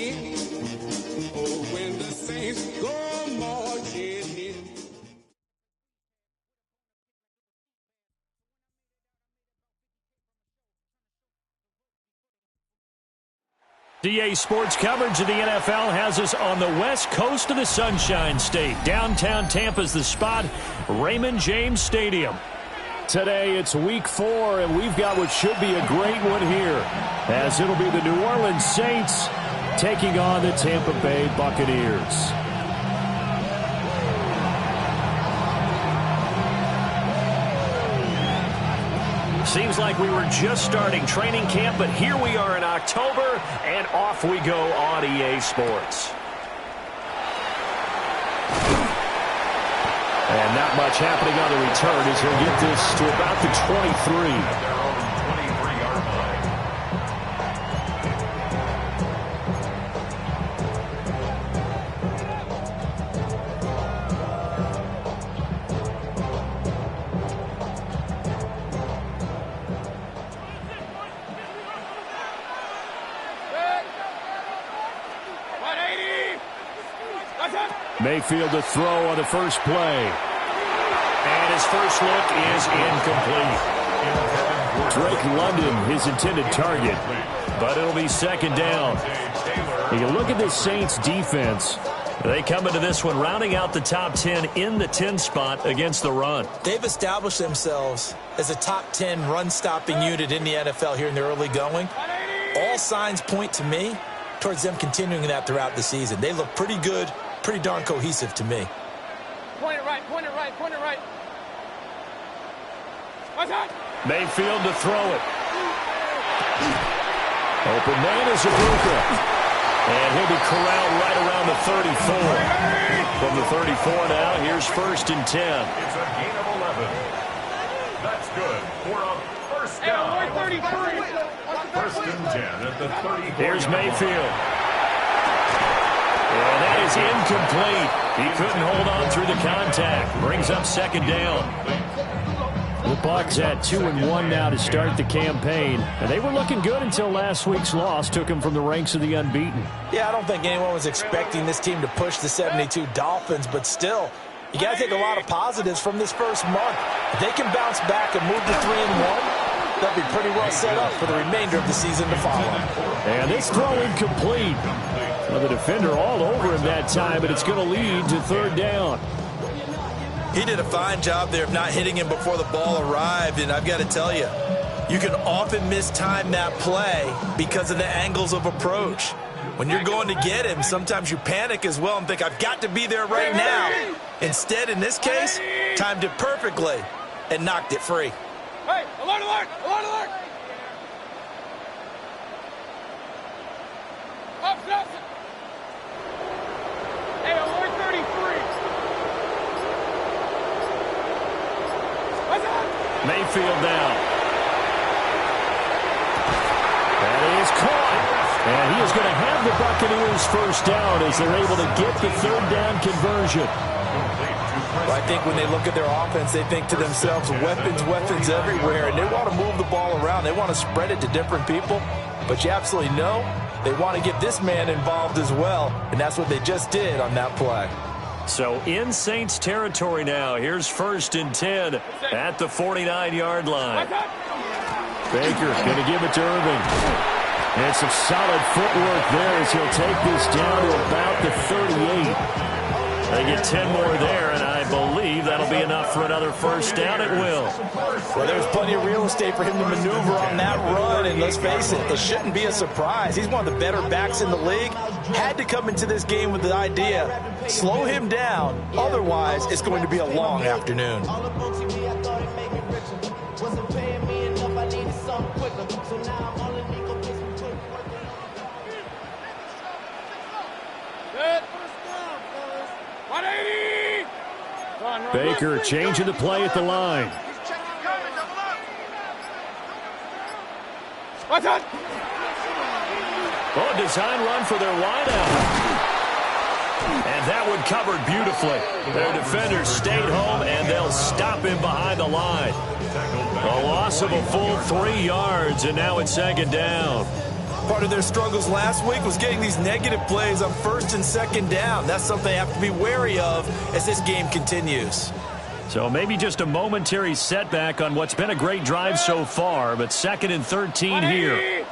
in. Oh, when the saints go marching in. DA Sports coverage of the NFL has us on the west coast of the Sunshine State. Downtown Tampa's the spot, Raymond James Stadium. Today it's week 4, and we've got what should be a great one here, as it'll be the New Orleans Saints taking on the Tampa Bay Buccaneers. Seems like we were just starting training camp, but here we are in October, and off we go on EA Sports. And not much happening on the return as he'll get this to about the 23. Mayfield to throw on the first play. And his first look is incomplete. Drake London, his intended target, but it'll be second down. You look at this Saints defense. They come into this one rounding out the top 10 in the 10 spot against the run. They've established themselves as a top 10 run-stopping unit in the NFL here in the early going. All signs point to me towards them continuing that throughout the season. They look pretty good. Pretty darn cohesive to me. Point it right, point it right, point it right. Mayfield to throw it. Open man is Ibuka. And he'll be corralled right around the 34. From the 34 now, here's 1st and 10. It's a gain of 11. That's good for a first down. Hey, 33. 1st and 10 at the 34. Here's Mayfield. And that is incomplete. He couldn't hold on through the contact. Brings up second down. The Bucs had 2-1 now to start the campaign. And they were looking good until last week's loss took them from the ranks of the unbeaten. Yeah, I don't think anyone was expecting this team to push the 72 Dolphins, but still, you got to take a lot of positives from this first month. If they can bounce back and move to 3-1, they'll be pretty well set up for the remainder of the season to follow. And this throw incomplete. Well, the defender all over him that time, but it's going to lead to 3rd down. He did a fine job there of not hitting him before the ball arrived, and I've got to tell you, you can often mistime that play because of the angles of approach. When you're going to get him, sometimes you panic as well and think, I've got to be there right now. Instead, in this case, timed it perfectly and knocked it free. Hey, alert, alert, alert, alert. Up. Hey, alert 33. What's up? Mayfield down. And he is caught. And he is going to have the Buccaneers first down as they're able to get the 3rd down conversion. Well, I think when they look at their offense, they think to themselves, weapons everywhere, and they want to move the ball around. They want to spread it to different people. But you absolutely know they want to get this man involved as well, and that's what they just did on that play. So in Saints territory now, here's 1st and 10 at the 49-yard line. Baker going to give it to Irving. And some solid footwork there as he'll take this down to about the 38. They get 10 more there, and I believe that'll be enough for another first down. It will. Well, there's plenty of real estate for him to maneuver on that run, and let's face it, it shouldn't be a surprise. He's one of the better backs in the league. Had to come into this game with the idea, slow him down, otherwise it's going to be a long afternoon. Baker changing the play at the line. What's up? Oh, design run for their wideout. And that one covered beautifully. Their defenders stayed home, and they'll stop him behind the line. A loss of a full 3 yards, and now it's 2nd down. Part of their struggles last week was getting these negative plays on first and second down. That's something they have to be wary of as this game continues. So maybe just a momentary setback on what's been a great drive so far, but 2nd and 13 here.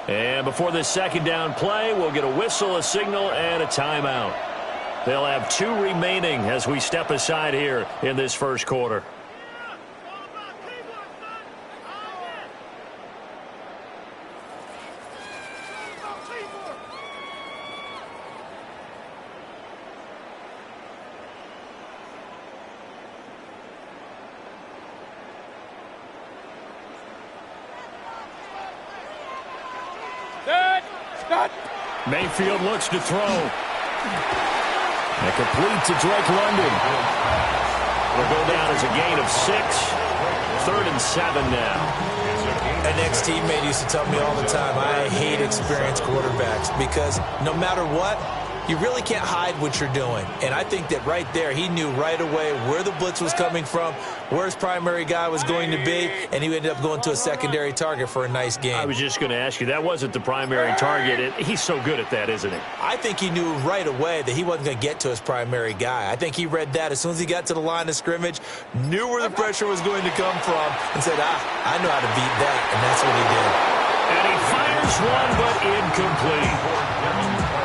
And before this second down play, we'll get a whistle, a signal, and a timeout. They'll have 2 remaining as we step aside here in this first quarter. Mayfield looks to throw. And complete to Drake London. It'll go down as a gain of 6. 3rd and 7 now. An ex-teammate used to tell me all the time, I hate experienced quarterbacks because no matter what, you really can't hide what you're doing. And I think that right there, he knew right away where the blitz was coming from, where his primary guy was going to be, and he ended up going to a secondary target for a nice game. I was just going to ask you, that wasn't the primary target. He's so good at that, isn't he? I think he knew right away that he wasn't going to get to his primary guy. I think he read that as soon as he got to the line of scrimmage, knew where the pressure was going to come from, and said, I know how to beat that, and that's what he did. And he fires one, but incomplete.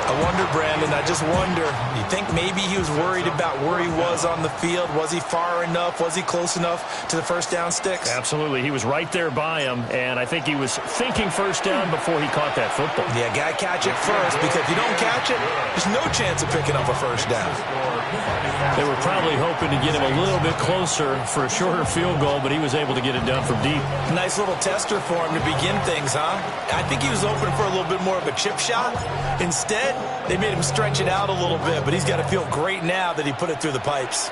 I wonder, Brandon, I just wonder, you think maybe he was worried about where he was on the field? Was he far enough? Was he close enough to the first down sticks? Absolutely. He was right there by him, and I think he was thinking first down before he caught that football. Yeah, got to catch it first, because if you don't catch it, there's no chance of picking up a first down. They were probably hoping to get him a little bit closer for a shorter field goal, but he was able to get it done from deep. Nice little tester for him to begin things, huh? I think he was open for a little bit more of a chip shot. Instead, they made him stretch it out a little bit, but he's got to feel great now that he put it through the pipes.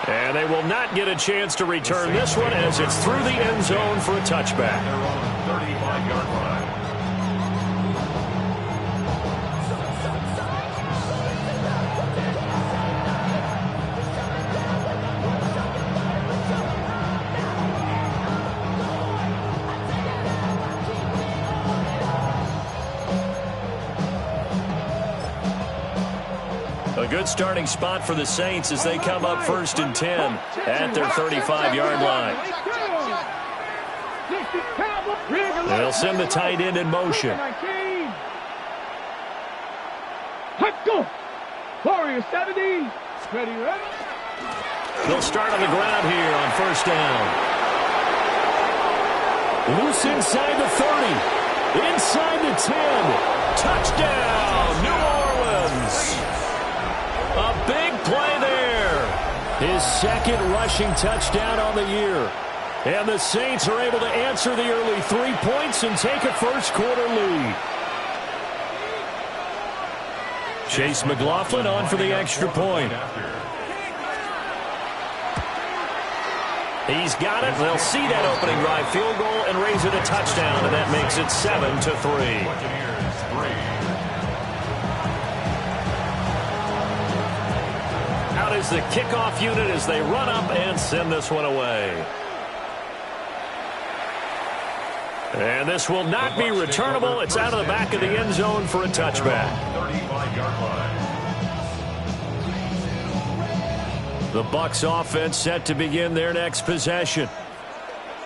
And they will not get a chance to return this one as it's through the end zone for a touchback. 35-yard line. A good starting spot for the Saints as they come up 1st and 10 at their 35-yard line. They'll send the tight end in motion. Let's go. Warrior 70. Ready. They'll start on the ground here on 1st down. Loose inside the 30. Inside the 10. Touchdown, New Orleans. A big play there. His 2nd rushing touchdown on the year. And the Saints are able to answer the early 3 points and take a first quarter lead. Chase McLaughlin on for the extra point. He's got it. They'll see that opening drive field goal and raise it a touchdown, and that makes it 7-3. Out is the kickoff unit as they run up and send this one away. And this will not be returnable. It's out of the back of the end zone for a touchback. 35-yard line. The Bucs offense set to begin their next possession.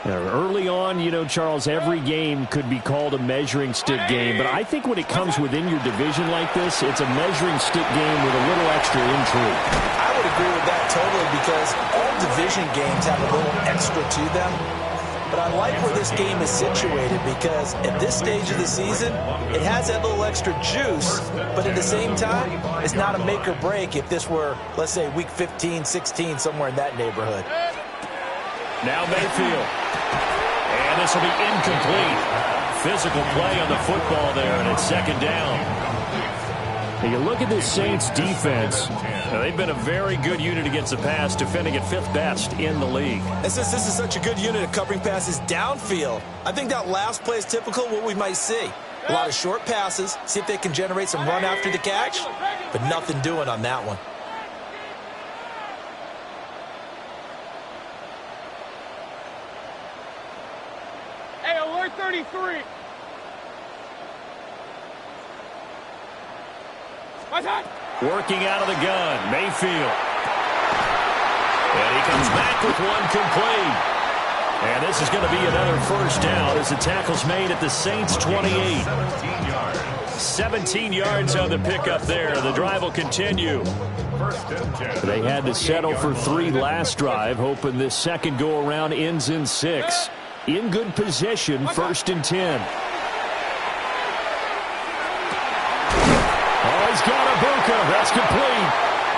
Now, early on, you know, Charles, every game could be called a measuring stick game. But I think when it comes within your division like this, it's a measuring stick game with a little extra intrigue. I would agree with that totally because all division games have a little extra to them. But I like where this game is situated because at this stage of the season, it has that little extra juice, but at the same time, it's not a make or break if this were, let's say, week 15, 16, somewhere in that neighborhood. Now Mayfield. And this will be incomplete. Physical play on the football there, and it's 2nd down. Now you look at this Saints defense. Now, they've been a very good unit against the pass, defending at 5th best in the league. And since this is such a good unit of covering passes downfield, I think that last play is typical of what we might see. A lot of short passes, see if they can generate some run after the catch, but nothing doing on that one. 33. Working out of the gun, Mayfield. And he comes back with one complete. And this is going to be another first down as the tackle's made at the Saints' 28. 17 yards on the pickup there. The drive will continue. They had to settle for 3 last drive, hoping this second go-around ends in 6. In good position, 1st and 10. Oh, he's got Ibuka. That's complete.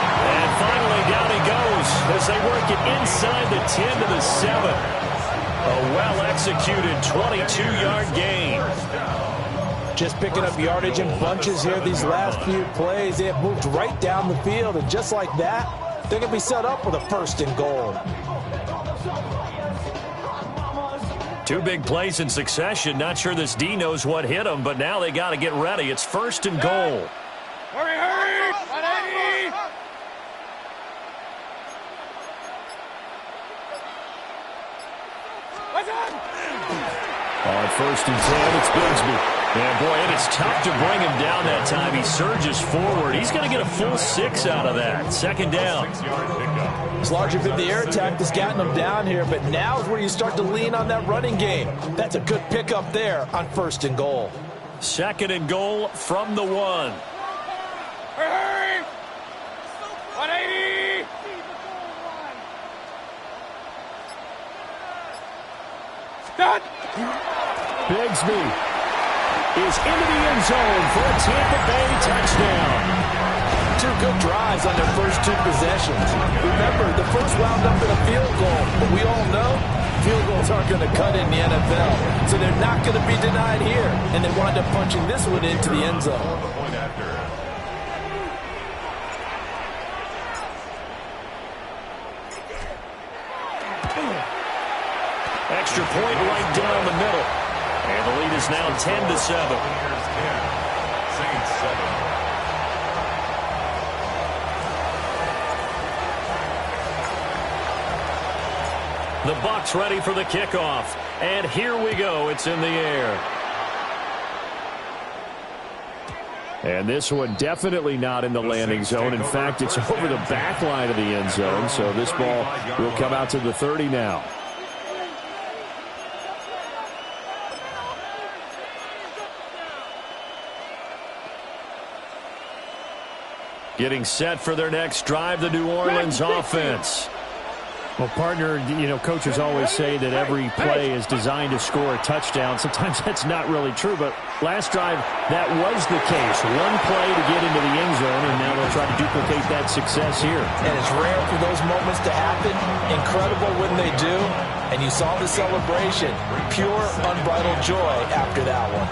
And finally, down he goes as they work it inside the 10 to the 7. A well-executed 22-yard gain. Just picking up yardage in bunches here these last few plays. They have moved right down the field, and just like that, they're going to be set up with a 1st and goal. 2 big plays in succession. Not sure this D knows what hit them, but now they got to get ready. It's 1st and goal. Hurry, hurry! 180! On 1st and 10, it's Bigsby. And boy, it is tough to bring him down that time. He surges forward. He's going to get a full 6 out of that. 2nd down. It's largely been the air attack that's gotten them down here, but now is where you start to lean on that running game. That's a good pickup there on 1st and goal. 2nd and goal from the 1. Hurry! 180! Stop! Bigsby is into the end zone for a Tampa Bay touchdown. 2 good drives on their first 2 possessions. Remember, the first wound up in a field goal, but we all know field goals aren't going to cut in the NFL, so they're not going to be denied here, and they wind up punching this one into the end zone. Extra point right down the middle. And the lead is now 10 to 7. The Bucs ready for the kickoff. And here we go. It's in the air. And this one definitely not in the landing zone. In fact, it's over the back line of the end zone. So this ball will come out to the 30 now. Getting set for their next drive, the New Orleans offense. Well, partner, coaches always say that every play is designed to score a touchdown. Sometimes that's not really true, but last drive, that was the case. One play to get into the end zone, and now they'll try to duplicate that success here. And it's rare for those moments to happen. Incredible when they do. And you saw the celebration. Pure, unbridled joy after that one.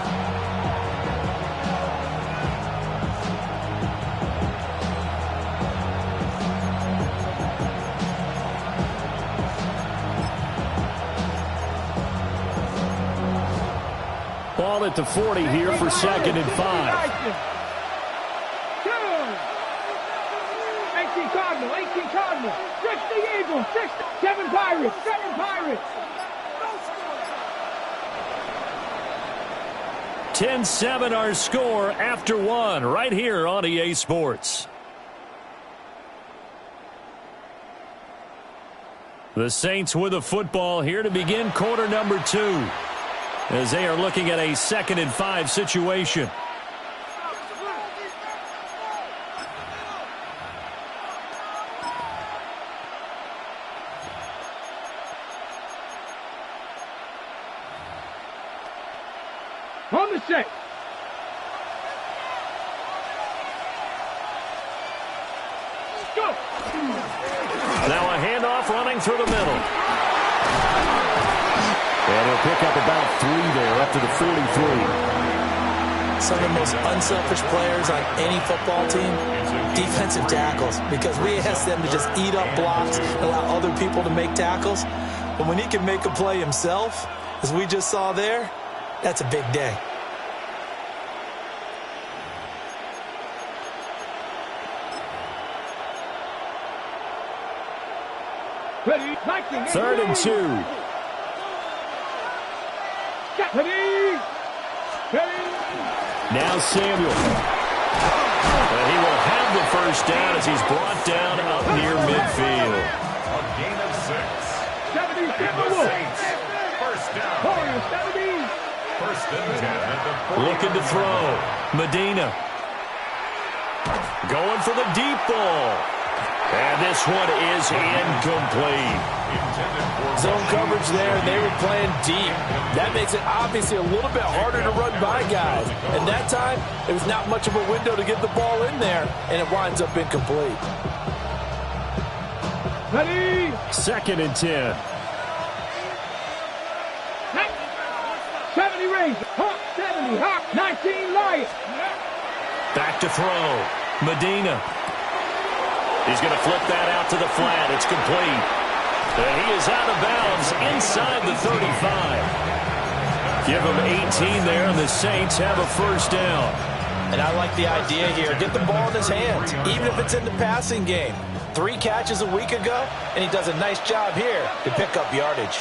Ball at the 40 here for 2nd and 5. 18 Cardinal, 18 Cardinal. 60 Eagles, 7 Pirates, 7 Pirates. 10-7 our score after 1 right here on EA Sports. The Saints with the football here to begin quarter number 2. As they are looking at a 2nd and 5 situation. On the set. Go. Now a handoff running through the middle. And he'll pick up about 3 there after the 43. Some of the most unselfish players on any football team, defensive tackles, because we ask them to just eat up blocks, allow other people to make tackles. But when he can make a play himself, as we just saw there, that's a big day. Ready, 3rd and 2. Ready. Now Samuel. He will have the first down as he's brought down up near midfield. A gain of 6. 70 And the Timberwolves. Saints, first down. Warriors 70. First and 10 at the 40. Looking to throw. Medina. Going for the deep ball. And this one is incomplete. Zone coverage there, and they were playing deep. That makes it obviously a little bit harder to run by guys. And that time, it was not much of a window to get the ball in there, and it winds up incomplete. Ready. 2nd and 10. 70 Rangers. Hawk 70. Hawk 19 Lions. Back to throw. Medina. He's going to flip that out to the flat. It's complete. And he is out of bounds inside the 35. Give him 18 there, and the Saints have a first down. And I like the idea here. Get the ball in his hands, even if it's in the passing game. 3 catches a week ago, and he does a nice job here to pick up yardage.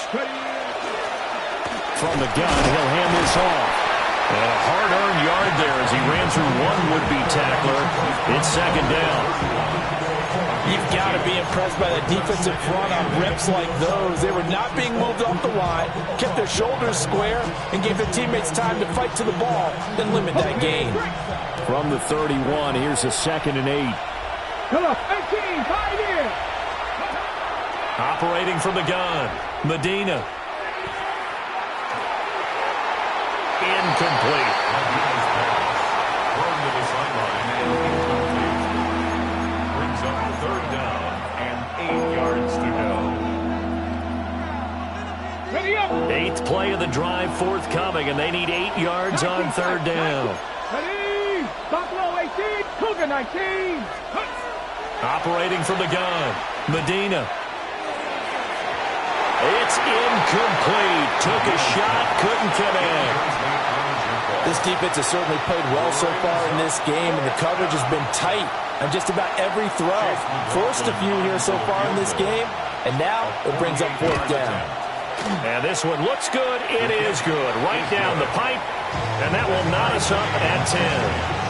From the gun, he'll hand this off. And a hard-earned yard there as he ran through one would-be tackler. It's 2nd down. You've got to be impressed by the defensive front on rips like those. They were not being moved off the line, kept their shoulders square, and gave their teammates time to fight to the ball, then limit that gain. From the 31, here's a 2nd and 8. Come on, 18, 5 here. Operating from the gun, Medina. Incomplete. Thrown to the sideline and incomplete. Brings up 3rd down and 8 yards to go. Ready up. 8th play of the drive forthcoming, and they need 8 yards on 3rd down. Ready. Buffalo 18. Cougar 19. Operating from the gun, Medina. It's incomplete. Took a shot, couldn't connect. This defense has certainly played well so far in this game, and the coverage has been tight on just about every throw. Forced a few here so far in this game, and now it brings up 4th down. And this one looks good. It is good. Right down the pipe, and that will knot us up at 10.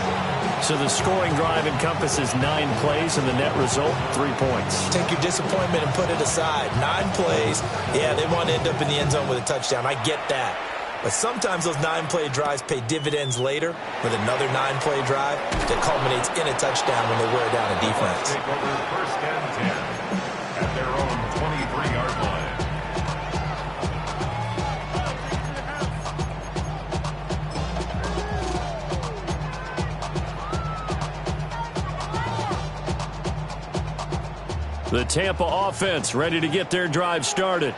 So the scoring drive encompasses 9 plays, and the net result, 3 points. Take your disappointment and put it aside. 9 plays. Yeah, they want to end up in the end zone with a touchdown. I get that. But sometimes those 9-play drives pay dividends later with another 9-play drive that culminates in a touchdown when they wear down a defense. Take over 1st and 10 at their own 23-yard line. The Tampa offense ready to get their drive started.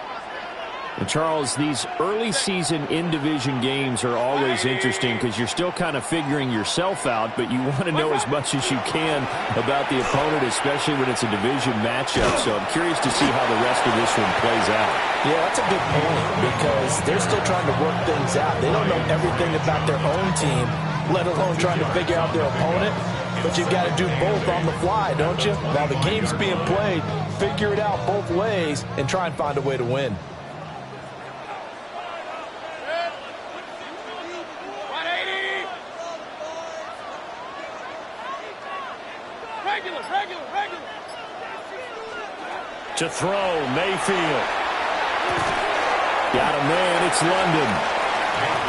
And Charles, these early season in-division games are always interesting because you're still kind of figuring yourself out, but you want to know as much as you can about the opponent, especially when it's a division matchup. So I'm curious to see how the rest of this one plays out. Yeah, that's a good point because they're still trying to work things out. They don't know everything about their own team, let alone trying to figure out their opponent. But you've got to do both on the fly, don't you? While the game's being played, figure it out both ways and try and find a way to win. To throw, Mayfield. Got a man, it's London.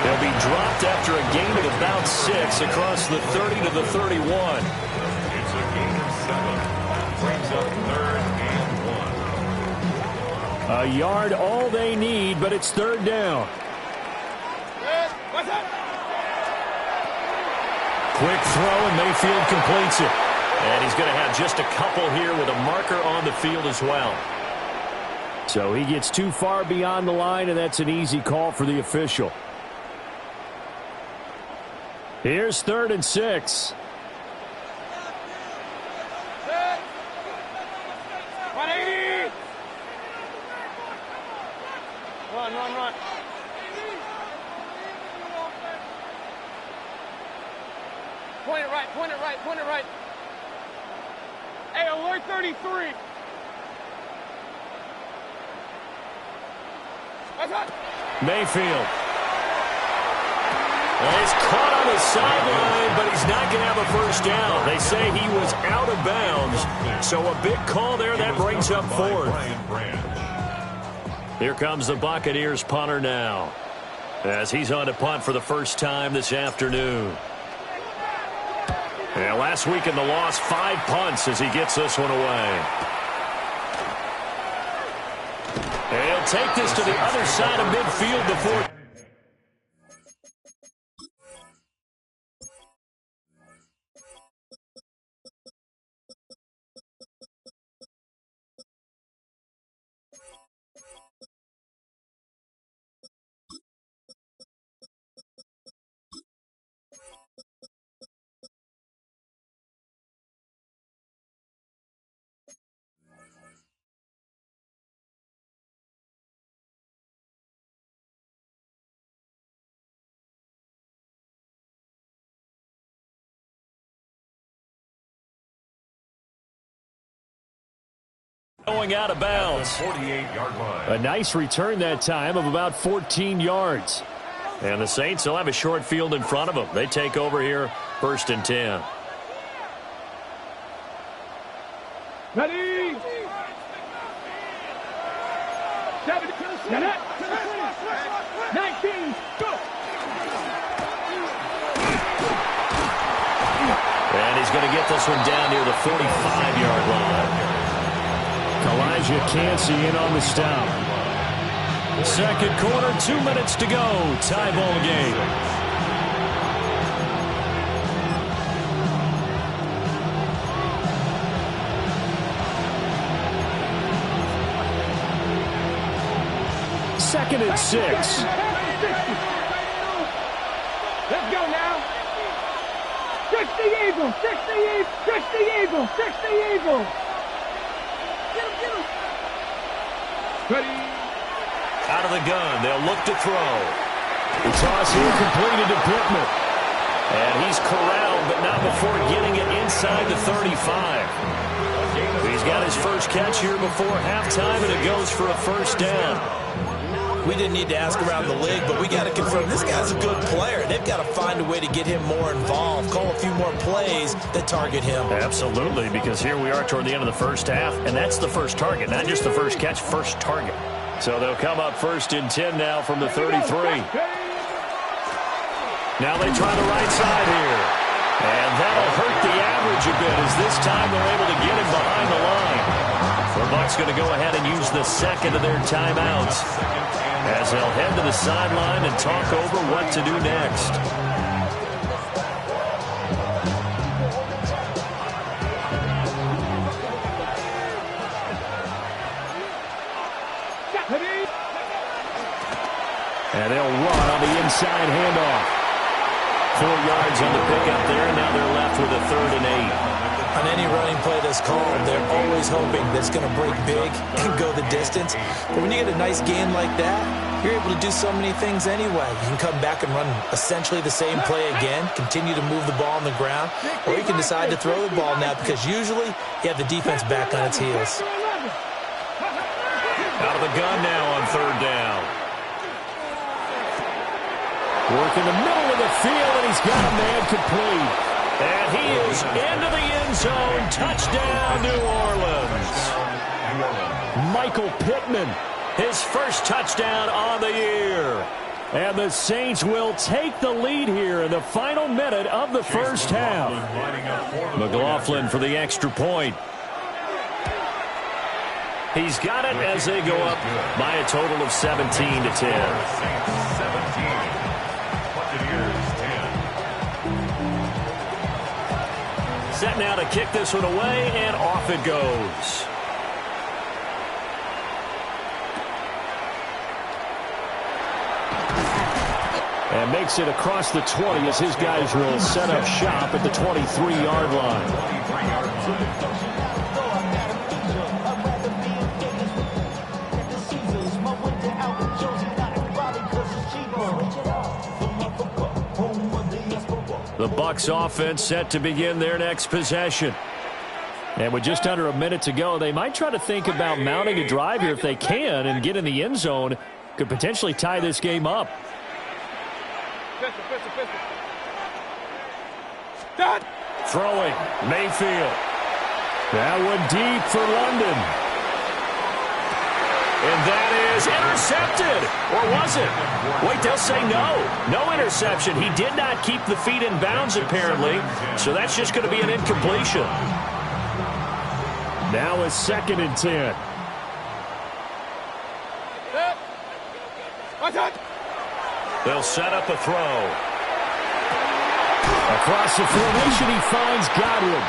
They'll be dropped after a gain of about 6 across the 30 to the 31. It's a gain of 7. Brings up 3rd and 1. A yard all they need, but it's 3rd down. Quick throw, and Mayfield completes it. And he's going to have just a couple here with a marker on the field as well. So he gets too far beyond the line, and that's an easy call for the official. Here's 3rd and 6. Run. Point it right. Hey, alert 33. Mayfield. He's caught on the sideline, but he's not going to have a first down. They say he was out of bounds, so a big call there. That brings up fourth. Here comes the Buccaneers punter now, as he's on to punt for the first time this afternoon. Yeah, last week in the loss, 5 punts as he gets this one away. He'll take this to the other side of midfield before. Going out of bounds. 48-yard line. A nice return that time of about 14 yards. And the Saints will have a short field in front of them. They take over here, 1st and 10. Ready? 7, 19, go! And he's going to get this one down near the 45-yard line. Elijah Cansey in on the stop. Second quarter, 2 minutes to go. Tie ball game. Second and 6. Let's go now. 60 Eagles, 60 Eagles, 60 Eagles, 60 Eagles. Ready. Out of the gun, they'll look to throw. The toss completed to Pittman. And he's corralled, but not before getting it inside the 35. He's got his first catch here before halftime, and it goes for a first down. We didn't need to ask around the league, but we got to confirm this guy's a good player. They've got to find a way to get him more involved, call a few more plays that target him. Absolutely, because here we are toward the end of the first half, and that's the first target, not just the first catch, first target. So they'll come up 1st and 10 now from the 33. Now they try the right side here. And that'll hurt the average a bit as this time they're able to get him behind the line. The Bucs going to go ahead and use the second of their timeouts as they'll head to the sideline and talk over what to do next. And they'll run on the inside handoff. 4 yards on the pickup there, and now they're left with a 3rd and 8. On any running play that's called, they're always hoping that it's going to break big and go the distance. But when you get a nice game like that, you're able to do so many things anyway. You can come back and run essentially the same play again, continue to move the ball on the ground, or you can decide to throw the ball now because usually you have the defense back on its heels. Out of the gun now on 3rd down. Work in the middle of the field, and he's got a man complete. And he is into the end zone. Touchdown, New Orleans. Michael Pittman, his first touchdown on the year. And the Saints will take the lead here in the final minute of the first half. McLaughlin for the extra point. He's got it as they go up by a total of 17 to 10. Set now to kick this one away, and off it goes. And makes it across the 20 as his guys will set up shop at the 23-yard line. The Bucs offense set to begin their next possession. And with just under a minute to go, they might try to think about mounting a drive here if they can and get in the end zone. Could potentially tie this game up. Pistol. Done. Throwing, Mayfield. That one deep for London. And that is intercepted. Or was it? Wait, they'll say no. No interception. He did not keep the feet in bounds, apparently. So that's just going to be an incompletion. Now a 2nd and 10. They'll set up a throw. Across the formation, he finds Godwin.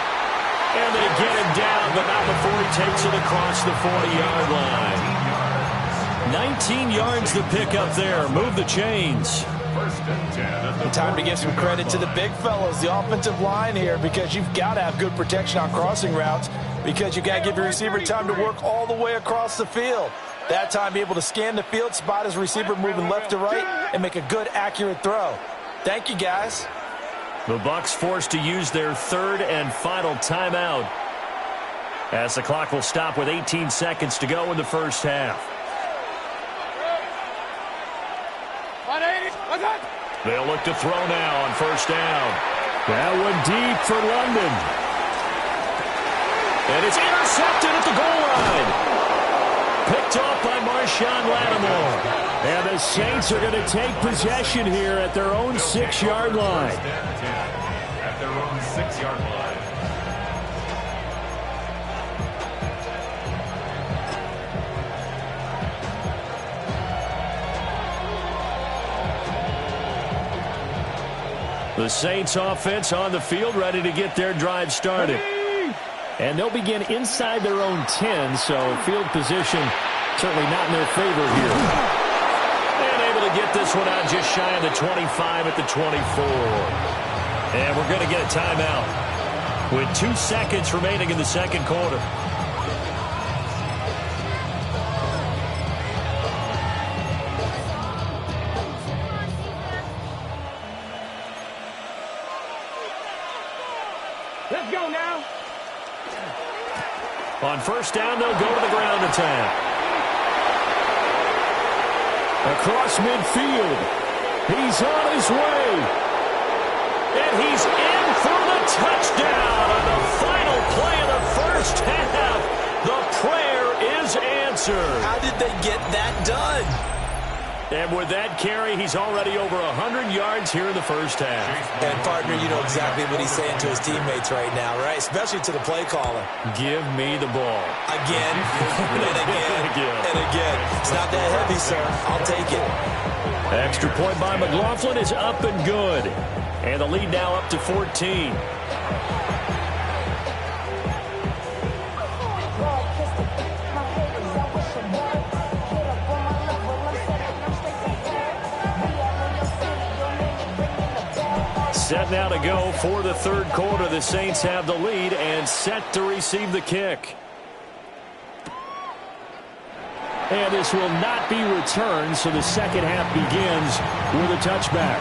And they get him down, but not before he takes it across the 40-yard line. 19 yards to pick up there. Move the chains. Time to give some credit to the big fellas, the offensive line here, because you've got to have good protection on crossing routes, because you've got to give your receiver time to work all the way across the field. That time, be able to scan the field, spot his receiver moving left to right, and make a good, accurate throw. Thank you, guys. The Bucs forced to use their 3rd and final timeout, as the clock will stop with 18 seconds to go in the first half. They'll look to throw now on first down. That one deep for London. And it's intercepted at the goal line. Picked off by Marshawn Lattimore. And the Saints are going to take possession here at their own 6-yard line. At their own 6-yard line. The Saints offense on the field, ready to get their drive started. And they'll begin inside their own 10, so field position certainly not in their favor here. And able to get this one out just shy of the 25 at the 24. And we're going to get a timeout with 2 seconds remaining in the second quarter. Let's go now. On first down, they'll go to the ground attack. Across midfield. He's on his way. And he's in for the touchdown on the final play of the first half. The prayer is answered. How did they get that done? And with that carry, he's already over 100 yards here in the first half. And, partner, you know exactly what he's saying to his teammates right now, right? Especially to the play caller. Give me the ball. Again, and again, and again. It's not that heavy, sir. I'll take it. Extra point by McLaughlin is up and good. And the lead now up to 14. Set now to go for the third quarter. The Saints have the lead and set to receive the kick. And this will not be returned, so the second half begins with a touchback.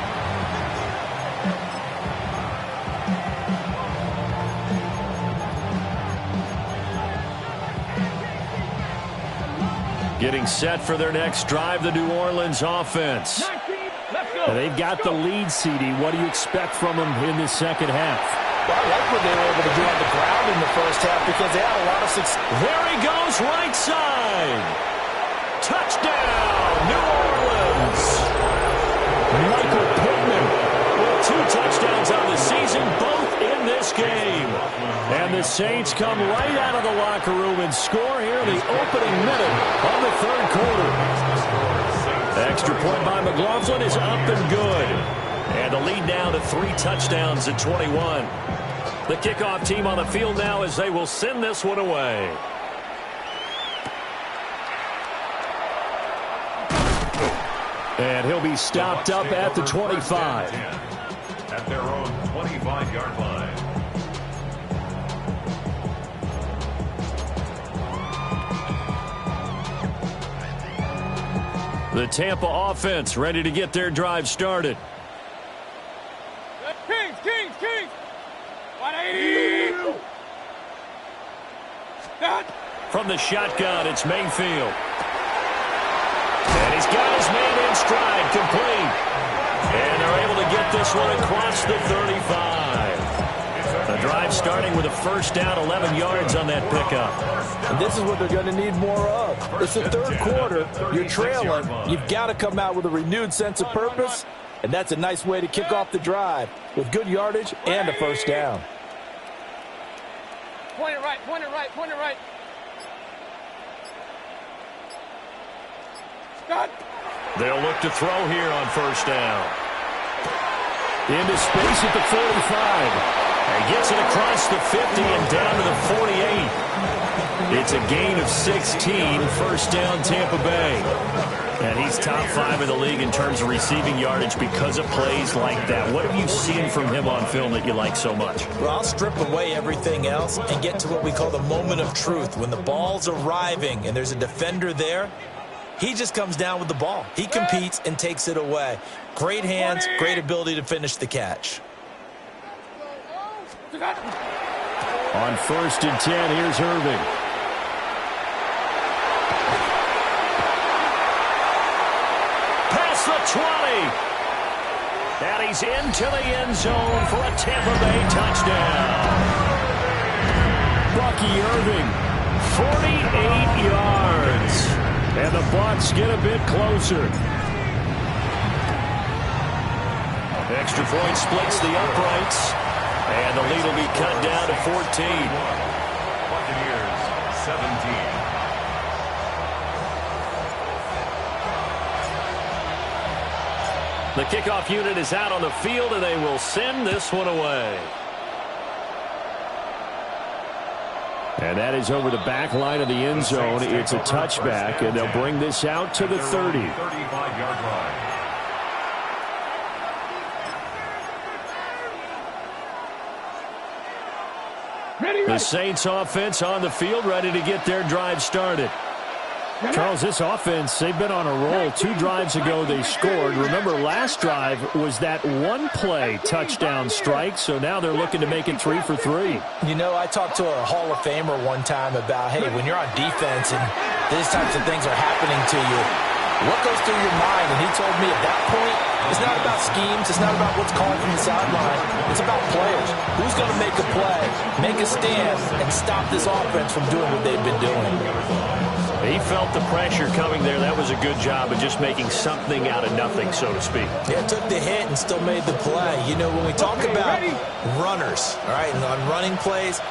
Getting set for their next drive, the New Orleans offense. They've got the lead, CD. What do you expect from them in this second half? Well, I like what they were able to do on the ground in the first half because they had a lot of success. There he goes, right side. Touchdown, New Orleans. Michael Pittman with 2 touchdowns on the season, both in this game. And the Saints come right out of the locker room and score here in the opening minute of the third quarter. Extra point by McLaughlin is up and good. And the lead now to 3 touchdowns at 21. The kickoff team on the field now as they will send this one away. And he'll be stopped up at the 25. At their own 25-yard line. The Tampa offense ready to get their drive started. Kings. 180. From the shotgun, it's Mayfield. And he's got his man in stride, complete. And they're able to get this one across the 35. The drive starting with a first down, 11 yards on that pickup. And this is what they're going to need more of. It's the third quarter. You're trailing. You've got to come out with a renewed sense of purpose, and that's a nice way to kick off the drive with good yardage and a first down. Point it right, point it right, point it right. Scott. They'll look to throw here on first down. Into space at the 45. He gets it across the 50 and down to the 48. It's a gain of 16, first down Tampa Bay. And he's top 5 in the league in terms of receiving yardage because of plays like that. What have you seen from him on film that you like so much? Well, I'll strip away everything else and get to what we call the moment of truth. When the ball's arriving and there's a defender there, he just comes down with the ball. He competes and takes it away. Great hands, great ability to finish the catch. On first and 10, here's Irving. Past the 20. And he's into the end zone for a Tampa Bay touchdown. Bucky Irving, 48 yards. And the Bucs get a bit closer. Extra point splits the uprights. And the lead will be cut down to 14. Buccaneers, 17. The kickoff unit is out on the field, and they will send this one away. And that is over the back line of the end zone. It's a touchback, and they'll bring this out to the 30. 35-yard line. The Saints offense on the field, ready to get their drive started. Charles, this offense, they've been on a roll. 2 drives ago they scored. Remember, last drive was that one-play touchdown strike, so now they're looking to make it 3 for 3. You know, I talked to a Hall of Famer one time about, hey, when you're on defense and these types of things are happening to you, what goes through your mind? And he told me at that point, it's not about schemes. It's not about what's called from the sideline. It's about players. Who's going to make a play, make a stand, and stop this offense from doing what they've been doing? He felt the pressure coming there. That was a good job of just making something out of nothing, so to speak. Yeah, took the hit and still made the play. You know, when we talk about runners, all right, and on running plays,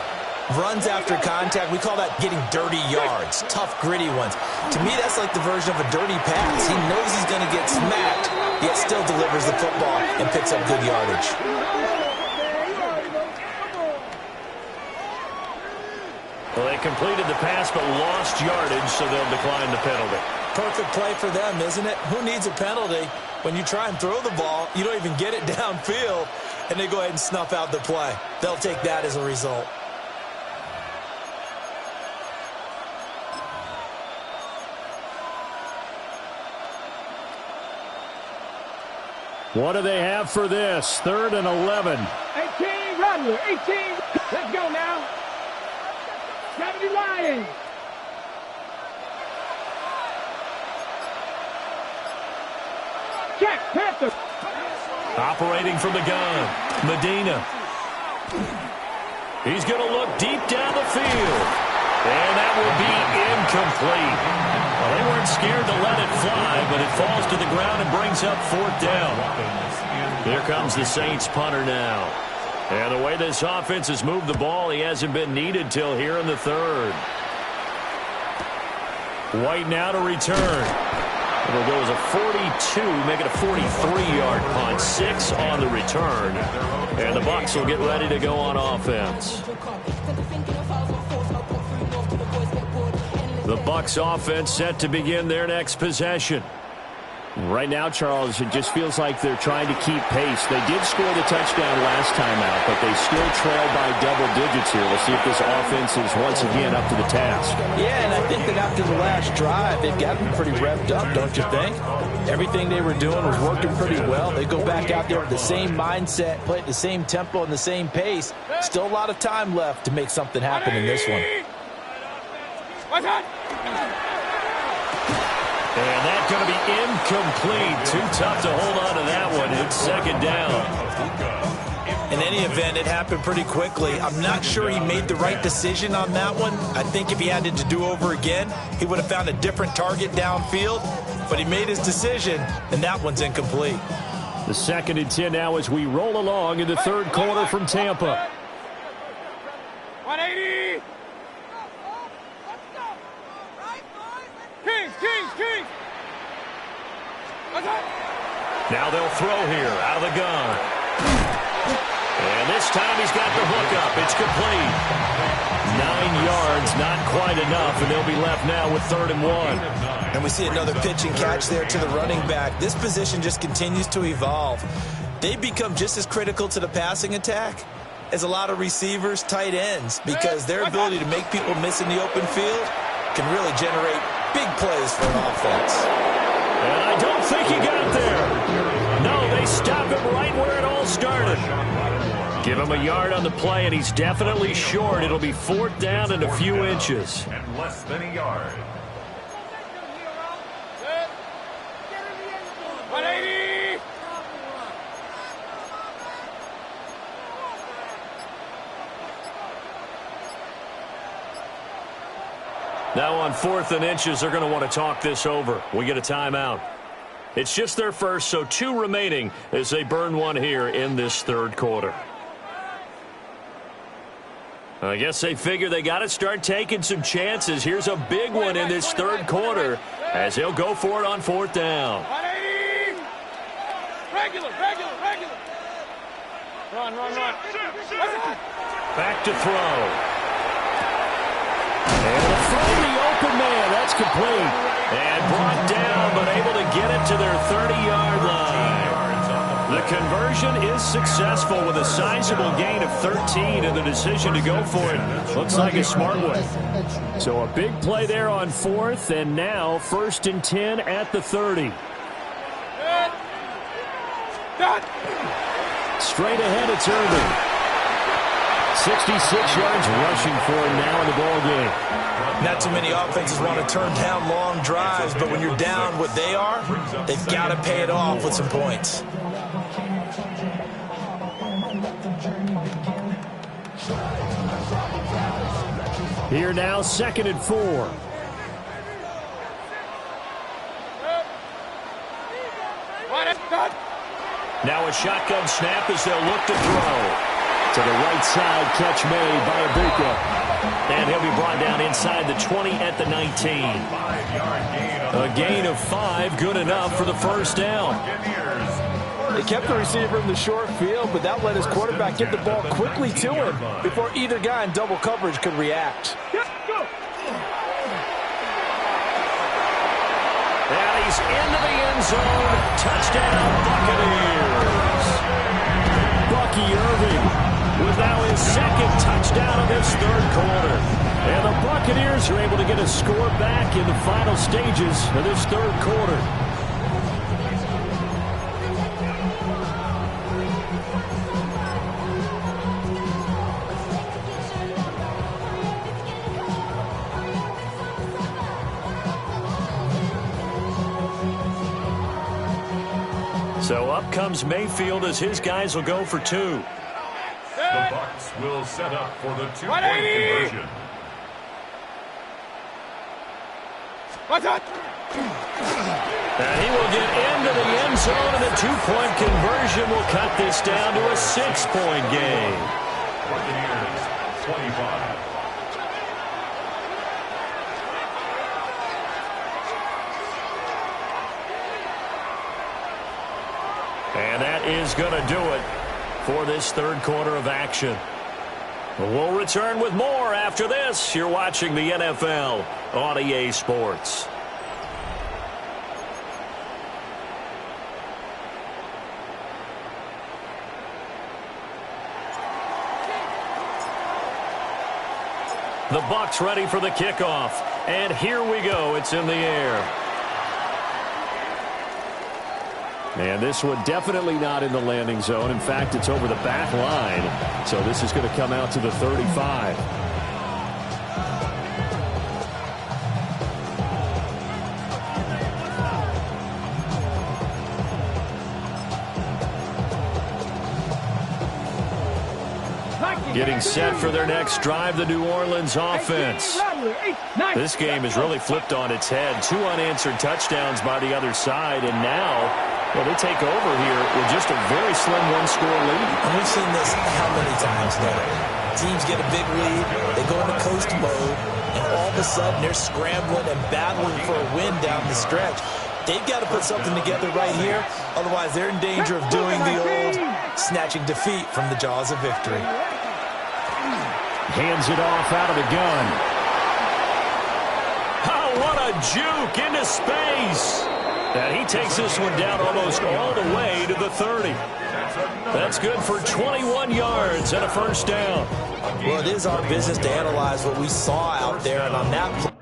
runs after contact, we call that getting dirty yards, tough, gritty ones. To me, that's like the version of a dirty pass. He knows he's going to get smacked, yet still delivers the football and picks up good yardage. Well, they completed the pass but lost yardage, so they'll decline the penalty. Perfect play for them, isn't it? Who needs a penalty when you try and throw the ball, you don't even get it downfield, and they go ahead and snuff out the play. They'll take that as a result. What do they have for this? 3rd and 11. 18, Rodler, 18. Let's go now. 70 Lions. Check, Panther. Operating from the gun, Medina. He's going to look deep down the field. And that will be incomplete. Well, they weren't scared to let it fly, but it falls to the ground and brings up 4th down. Here comes the Saints punter now. And the way this offense has moved the ball, he hasn't been needed till here in the 3rd. White now to return. It'll go as a 42, make it a 43-yard punt. 6 on the return. And the Bucs will get ready to go on offense. The Bucs offense set to begin their next possession. Right now, Charles, it just feels like they're trying to keep pace. They did score the touchdown last time out, but they still trail by double digits here. We'll see if this offense is once again up to the task. Yeah, and I think that after the last drive, they've gotten pretty revved up, don't you think? Everything they were doing was working pretty well. They go back out there with the same mindset, play at the same tempo and the same pace. Still a lot of time left to make something happen in this one. And that's going to be incomplete. Too tough to hold on to that one. It's second down. In any event, it happened pretty quickly. I'm not sure he made the right decision on that one. I think if he had to do over again, he would have found a different target downfield. But he made his decision, and that one's incomplete. The 2nd and 10 now as we roll along in the third quarter from Tampa. 180. Kings. Now they'll throw here out of the gun. And this time he's got the hook up. It's complete. 9 yards, not quite enough, and they'll be left now with 3rd and 1. And we see another pitch and catch there to the running back. This position just continues to evolve. They become just as critical to the passing attack as a lot of receivers, tight ends, because their ability to make people miss in the open field can really generate big plays for an offense. And I don't think he got there. No, they stop him right where it all started. Give him a yard on the play, and he's definitely short. It'll be 4th down and a few inches. And less than a yard. 180. Now on 4th and inches, they're going to want to talk this over. We get a timeout. It's just their first, so 2 remaining as they burn one here in this third quarter. I guess they figure they got to start taking some chances. Here's a big one in this third quarter as he'll go for it on 4th down. 180. Regular. Run. Back to throw. And the throw to the open man. That's complete. And brought down, but able to get it to their 30-yard line. The conversion is successful with a sizable gain of 13, and the decision to go for it looks like a smart one. So a big play there on 4th, and now 1st and 10 at the 30. Straight ahead, it's Irving. 66 yards rushing for him now in the ball game. Not too many offenses want to turn down long drives, but when you're down what they are, they've got to pay it off with some points. Here now, 2nd and 4. Now a shotgun snap as they'll look to throw. To the right side, catch made by Ibuka. And he'll be brought down inside the 20 at the 19. A gain of 5, good enough for the first down. They kept the receiver in the short field, but that let his quarterback get the ball quickly to him before either guy in double coverage could react. And he's into the end zone. Touchdown, Buccaneers. Bucky Irving with now his 2nd touchdown of this third quarter. And the Buccaneers are able to get a score back in the final stages of this third quarter. So up comes Mayfield as his guys will go for 2. The Bucs will set up for the 2-point conversion. And he will get into the end zone, and the 2-point conversion will cut this down to a 6-point game. Buccaneers 25. And that is going to do it for this third quarter of action. We'll return with more after this. You're watching the NFL on EA Sports. The Bucs ready for the kickoff. And here we go. It's in the air. And this one definitely not in the landing zone. In fact, it's over the back line. So this is going to come out to the 35. Getting set for their next drive, the New Orleans offense. This game has really flipped on its head. 2 unanswered touchdowns by the other side, and now, well, they take over here with just a very slim one-score lead. And we've seen this how many times now? Teams get a big lead, they go into coast mode, and all of a sudden they're scrambling and battling for a win down the stretch. They've got to put something together right here, otherwise they're in danger of doing the old snatching defeat from the jaws of victory. Hands it off out of the gun. Oh, what a juke into space. And he takes this one down almost all the way to the 30. That's good for 21 yards and a first down. Well, it is our business to analyze what we saw out there, and on that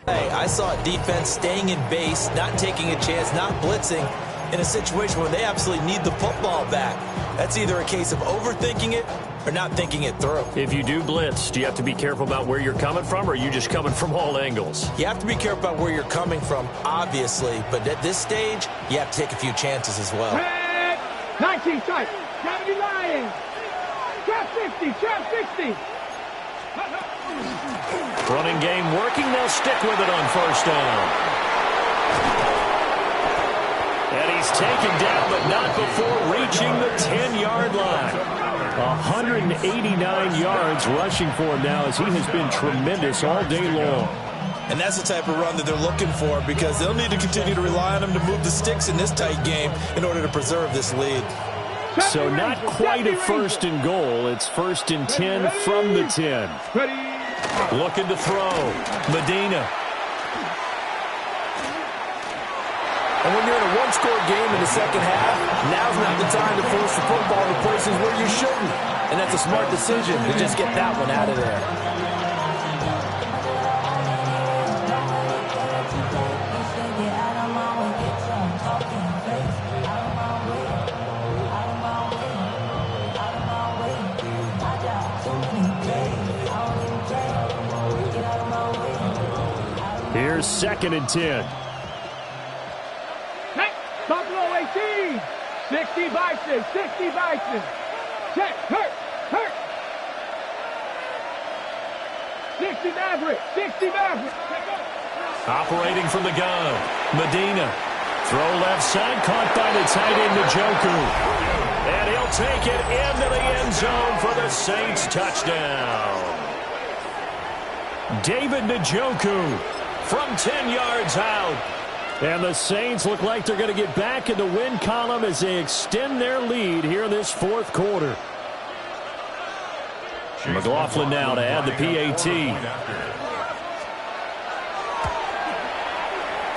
play, I saw a defense staying in base, not taking a chance, not blitzing in a situation where they absolutely need the football back. That's either a case of overthinking it or not thinking it through. If you do blitz, do you have to be careful about where you're coming from, or are you just coming from all angles? You have to be careful about where you're coming from, obviously, but at this stage, you have to take a few chances as well. 19 tight. 70 Lions. Trap 50. Trap 60. Running game working. They'll stick with it on first down. And he's taken down, but not before reaching the 10-yard line. 189 yards rushing for him now, as he has been tremendous all day long. And that's the type of run that they're looking for, because they'll need to continue to rely on him to move the sticks in this tight game in order to preserve this lead. So not quite a first and goal. It's first and 10 from the 10. Looking to throw. Medina. And when you're in a one-score game in the second half, now's not the time to force the football to places where you shouldn't. And that's a smart decision to just get that one out of there. Here's second and 10. Buffalo 18. 60 Bison. 60 Bison. Check. Hurt. 60 Maverick. 60 Maverick. Operating from the gun. Medina. Throw left side. Caught by the tight end, Njoku. And he'll take it into the end zone for the Saints touchdown. David Njoku from 10 yards out. And the Saints look like they're going to get back in the win column as they extend their lead here in this fourth quarter. McLaughlin now to add the PAT.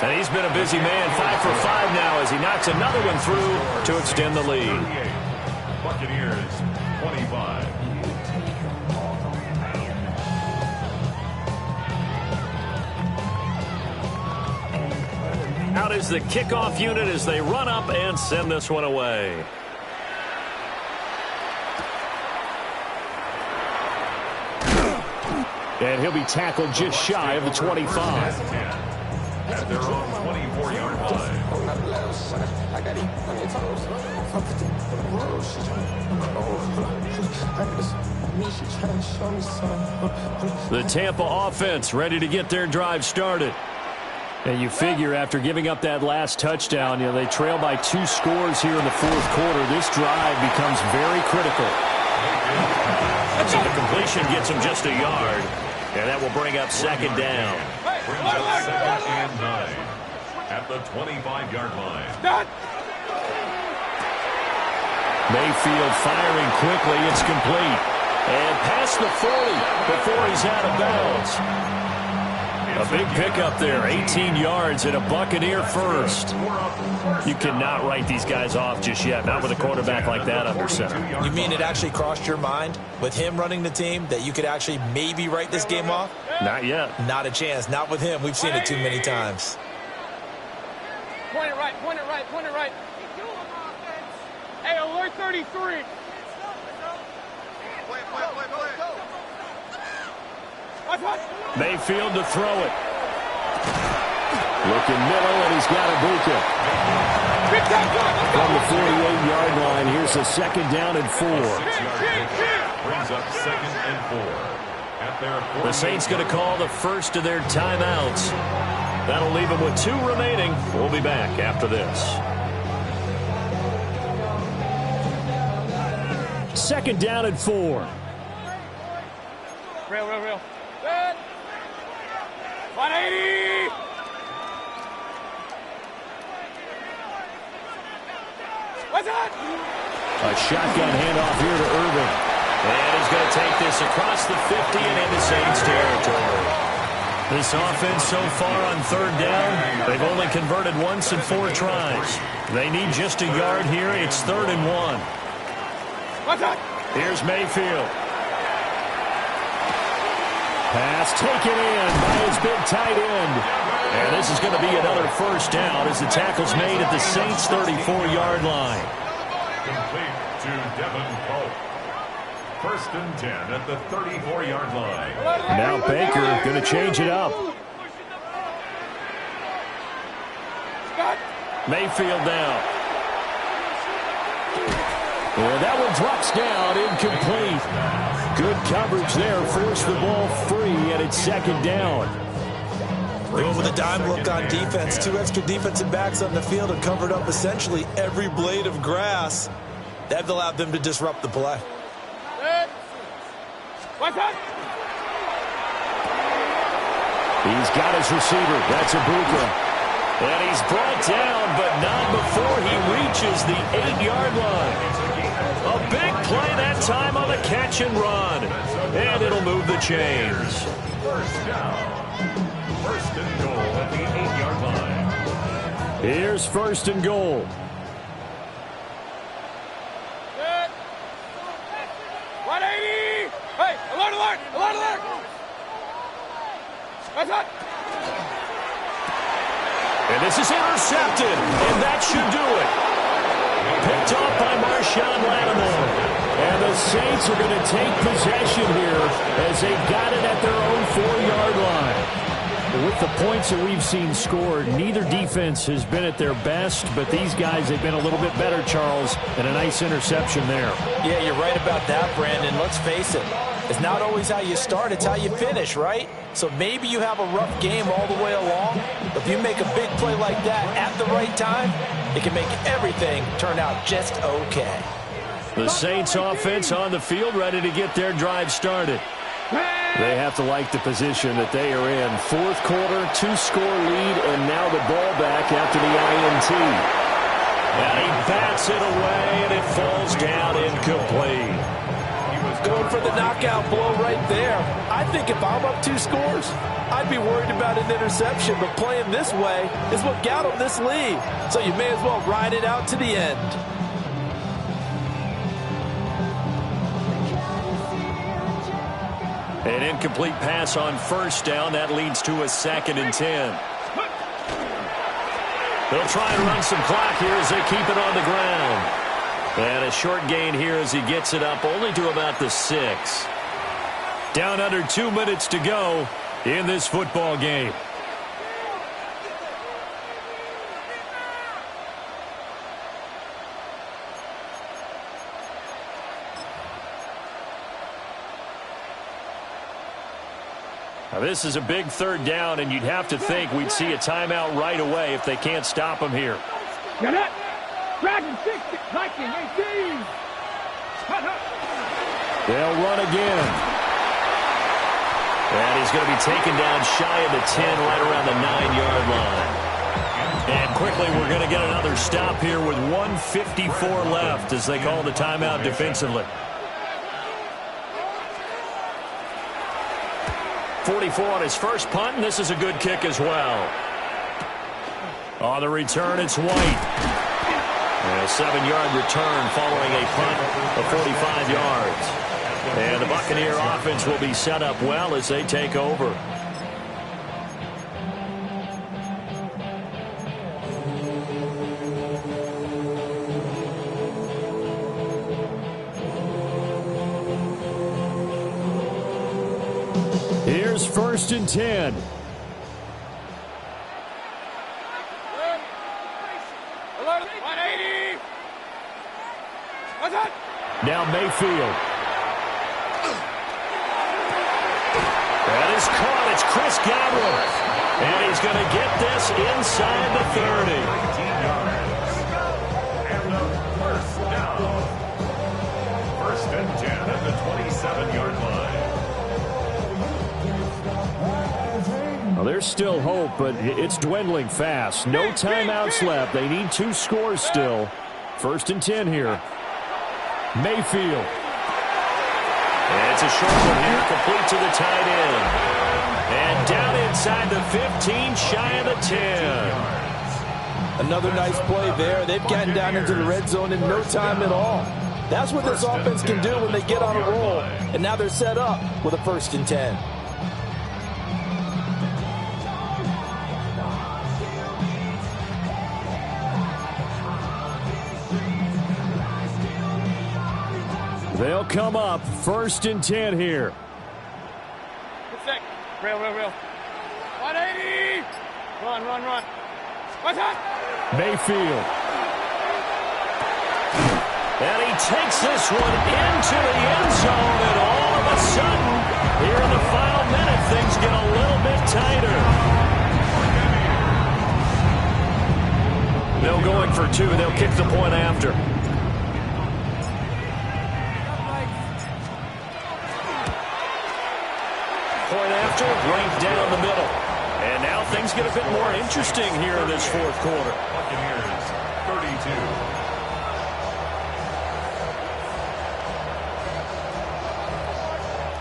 And he's been a busy man, 5 for 5 now as he knocks another one through to extend the lead. Buccaneers 25. Out is the kickoff unit as they run up and send this one away. And he'll be tackled just shy of the 25. At their own 24-yard line. The Tampa offense ready to get their drive started. And you figure after giving up that last touchdown, they trail by 2 scores here in the fourth quarter. This drive becomes very critical. So the completion gets him just a yard, and that will bring up second down. Brings up second and 9 at the 25-yard line. Mayfield firing quickly. It's complete. And past the 40 before he's out of bounds. A big pickup there, 18 yards and a Buccaneer first. You cannot write these guys off just yet, not with a quarterback like that under center. You mean it actually crossed your mind with him running the team that you could actually maybe write this game off? Not yet. Not a chance. Not with him. We've seen it too many times. Point it right, point it right, point it right. Hey, alert 33. Mayfield to throw it. Looking middle, and he's got Ibuka. From the 48-yard line, here's a second down and 4. 6-yard pickup brings up 2nd and 4. At their The Saints going to call the first of their timeouts. That'll leave them with 2 remaining. We'll be back after this. Second down and 4. Real. Good. 180. What's that? A shotgun handoff here to Irving. And he's going to take this across the 50 and into Saints territory. This offense so far on third down, they've only converted once in 4 tries. They need just a yard here. It's 3rd and 1. What's that? Here's Mayfield. Pass taken in by his big tight end. And this is going to be another first down as the tackle's made at the Saints' 34-yard line. complete to Devin Polk. 1st and 10 at the 34-yard line. Now Baker going to change it up. Mayfield now. And that one drops down, incomplete. Good coverage there, forced the ball free, and it's 2nd down. Go with a dime look on defense. 2 extra defensive backs on the field and covered up essentially every blade of grass. That allowed them to disrupt the play. What's that? He's got his receiver. That's Ibuka. And he's brought down, but not before he reaches the 8-yard line. A big play that time on the catch and run. And it'll move the chains. 1st down. 1st and goal at the 8-yard line. Here's 1st and goal. Good. 180. Hey, alert, alert, alert, alert. What's that? And this is intercepted, and that should do it. Picked off by Marshawn Lattimore. And the Saints are going to take possession here as they've got it at their own 4-yard line. With the points that we've seen scored, neither defense has been at their best, but these guys have been a little bit better, Charles, and a nice interception there. Yeah, you're right about that, Brandon. Let's face it. It's not always how you start, it's how you finish, right? So maybe you have a rough game all the way along, but if you make a big play like that at the right time, it can make everything turn out just okay. The Saints offense on the field, ready to get their drive started. They have to like the position that they are in. 4th quarter, 2-score lead, and now the ball back after the INT. And he bats it away, and it falls down incomplete. Going for the knockout blow right there. I think if I'm up 2 scores, I'd be worried about an interception, but playing this way is what got him this lead. So you may as well ride it out to the end. An incomplete pass on 1st down. That leads to a 2nd and 10. They'll try and run some clock here as they keep it on the ground. And a short gain here as he gets it up only to about the 6. Down under 2 minutes to go in this football game. Now this is a big 3rd down, and you'd have to think we'd see a timeout right away if they can't stop him here. Get it. Dragon 60. Viking 18. They'll run again. And he's going to be taken down shy of the 10, right around the 9-yard line. And quickly we're going to get another stop here with 1:54 left as they call the timeout defensively. 44 on his first punt, and this is a good kick as well. On the return, it's White. And a 7-yard return following a punt of 45 yards. And the Buccaneer offense will be set up well as they take over. Here's 1st and 10. Now Mayfield. That is caught. It's Chris Godwin. And he's going to get this inside the 30. 19 yards. And a first down. 1st and 10 at the 27-yard line. Well, there's still hope, but it's dwindling fast. No timeouts left. They need 2 scores still. 1st and 10 here. Mayfield. And it's a short one here, complete to the tight end. And down inside the 15, shy of the 10. Another nice play there. They've gotten down into the red zone in no time at all. That's what this offense can do when they get on a roll. And now they're set up with a 1st and 10. They'll come up 1st and 10 here. Real. 180. Run. What's that? Mayfield. And he takes this one into the end zone, and all of a sudden, here in the final minute, things get a little bit tighter. They'll going for 2. They'll kick the point after. Point after, right down the middle. And now things get a bit more interesting here in this 4th quarter. Buccaneers,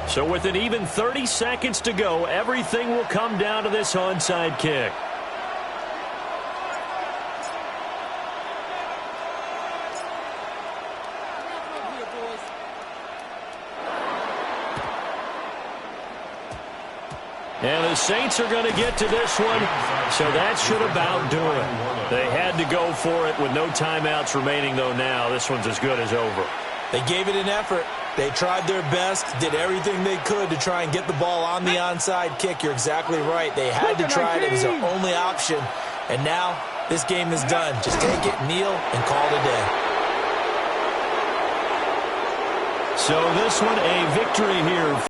32. So with an even 30 seconds to go, everything will come down to this onside kick. And the Saints are going to get to this one, so that should about do it. They had to go for it with no timeouts remaining, though now. This one's as good as over. They gave it an effort. They tried their best, did everything they could to try and get the ball on the onside kick. You're exactly right. They had to try it. It was their only option. And now this game is done. Just take it, kneel, and call it a day. So this one a victory here.